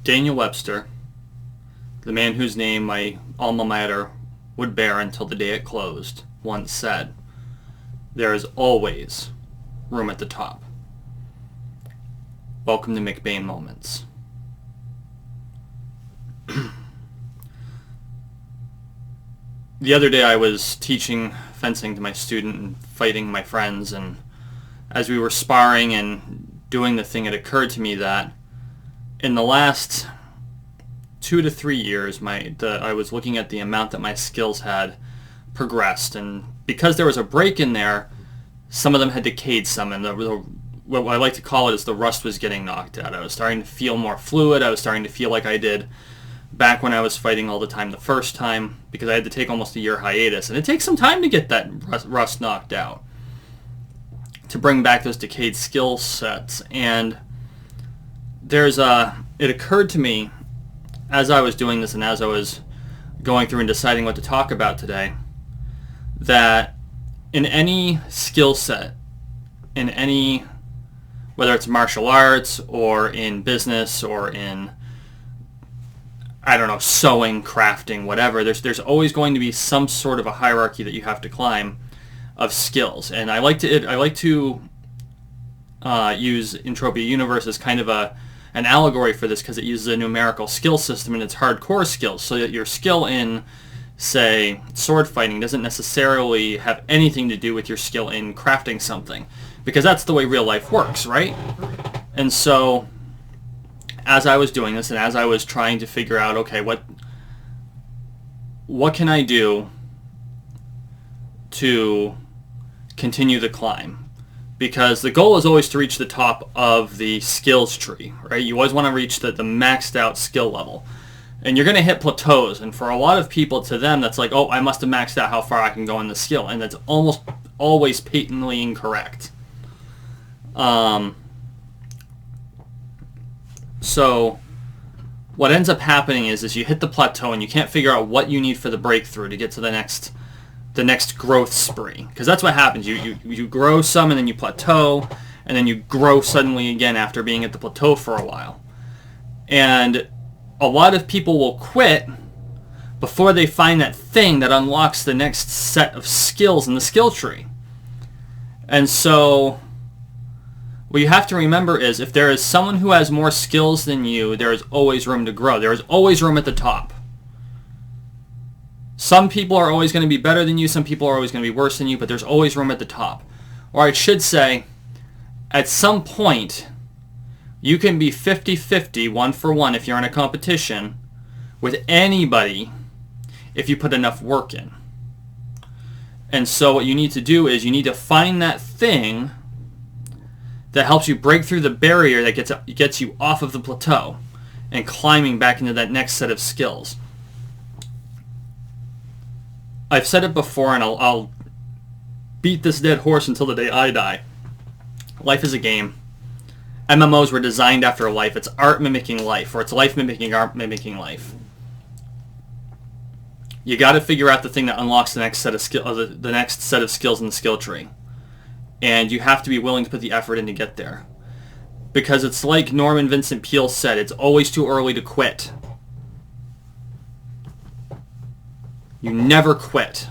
Daniel Webster, the man whose name my alma mater would bear until the day it closed, once said, "There is always room at the top." Welcome to McBain Moments. The other day I was teaching fencing to my student and fighting my friends, and as we were sparring and doing the thing, it occurred to me that in the last 2 to 3 years, I was looking at the amount that my skills had progressed, and because there was a break in there, some of them had decayed some, and what I like to call it is the rust was getting knocked out. I was starting to feel more fluid. I was starting to feel like I did back when I was fighting all the time the first time, because I had to take almost a year hiatus, and it takes some time to get that rust knocked out, to bring back those decayed skill sets. And it occurred to me as I was doing this and as I was going through and deciding what to talk about today, that in any skill set, whether it's martial arts or in business or in, sewing, crafting, whatever, there's always going to be some sort of a hierarchy that you have to climb of skills. And I like to use Entropia Universe as kind of an allegory for this, because it uses a numerical skill system in its hardcore skills, so that your skill in, say, sword fighting doesn't necessarily have anything to do with your skill in crafting something, because that's the way real life works, right? And so as I was doing this and as I was trying to figure out, okay, what can I do to continue the climb? Because the goal is always to reach the top of the skills tree, right? You always want to reach the maxed out skill level. And you're going to hit plateaus. And for a lot of people, to them, that's like, oh, I must have maxed out how far I can go in the skill. And that's almost always patently incorrect. So what ends up happening is you hit the plateau and you can't figure out what you need for the breakthrough to get to the next growth spree, because that's what happens. You grow some and then you plateau, and then you grow suddenly again after being at the plateau for a while. And a lot of people will quit before they find that thing that unlocks the next set of skills in the skill tree. And so what you have to remember is, if there is someone who has more skills than you, there is always room to grow. There is always room at the top. Some people are always going to be better than you, some people are always going to be worse than you, but there's always room at the top. Or I should say, at some point, you can be 50-50, 1-for-1, if you're in a competition with anybody if you put enough work in. And so what you need to do is you need to find that thing that helps you break through the barrier that gets you off of the plateau and climbing back into that next set of skills. I've said it before, and I'll beat this dead horse until the day I die. Life is a game. MMOs were designed after life. It's art mimicking life, or it's life mimicking art mimicking life. You got to figure out the thing that unlocks the next set of the next set of skills in the skill tree, and you have to be willing to put the effort in to get there. Because it's like Norman Vincent Peale said, it's always too early to quit. You never quit.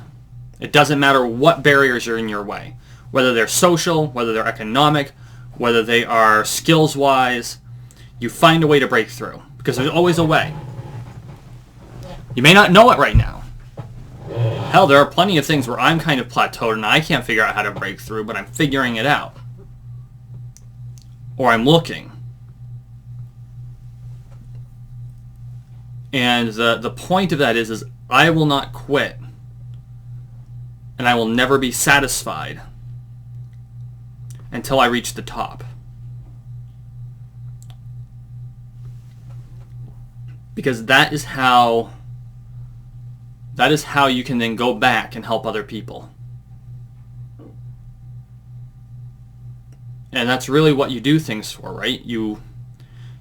It doesn't matter what barriers are in your way. Whether they're social, whether they're economic, whether they are skills-wise, you find a way to break through. Because there's always a way. You may not know it right now. Hell, there are plenty of things where I'm kind of plateaued and I can't figure out how to break through, but I'm figuring it out. Or I'm looking. And the point of that is I will not quit, and I will never be satisfied until I reach the top. Because that is how you can then go back and help other people. And that's really what you do things for, right? You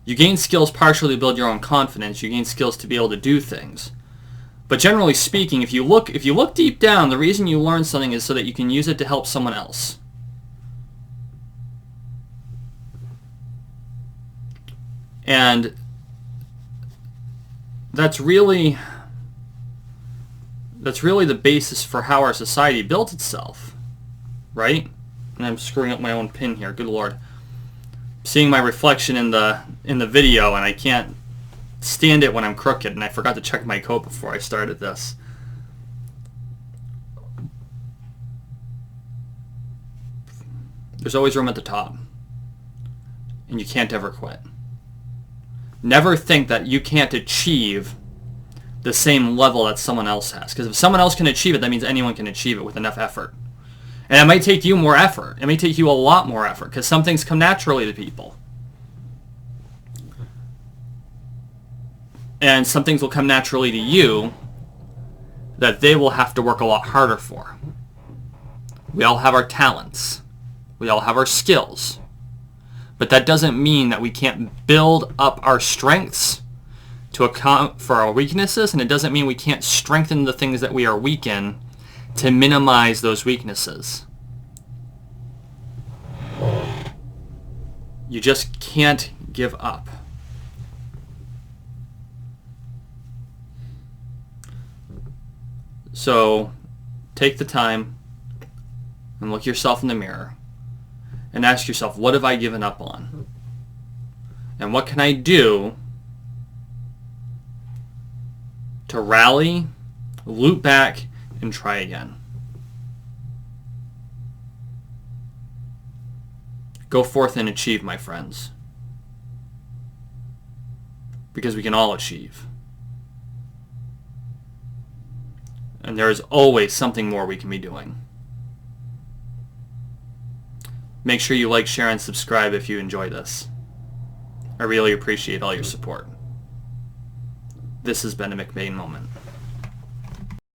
gain skills partially to build your own confidence. You gain skills to be able to do things. But generally speaking, if you look deep down, the reason you learn something is so that you can use it to help someone else. And that's really the basis for how our society built itself, right? And I'm screwing up my own pin here. Good Lord. Seeing my reflection in the video, and I can't stand it when I'm crooked, and I forgot to check my coat before I started this. There's always room at the top, and you can't ever quit. Never think that you can't achieve the same level that someone else has, because if someone else can achieve it, that means anyone can achieve it with enough effort. And it might take you more effort. It may take you a lot more effort, because some things come naturally to people. And some things will come naturally to you that they will have to work a lot harder for. We all have our talents. We all have our skills. But that doesn't mean that we can't build up our strengths to account for our weaknesses, and it doesn't mean we can't strengthen the things that we are weak in to minimize those weaknesses. You just can't give up. So take the time and look yourself in the mirror and ask yourself, what have I given up on? And what can I do to rally, loop back, and try again? Go forth and achieve, my friends. Because we can all achieve. And there is always something more we can be doing. Make sure you like, share, and subscribe if you enjoy this. I really appreciate all your support. This has been a McBain moment.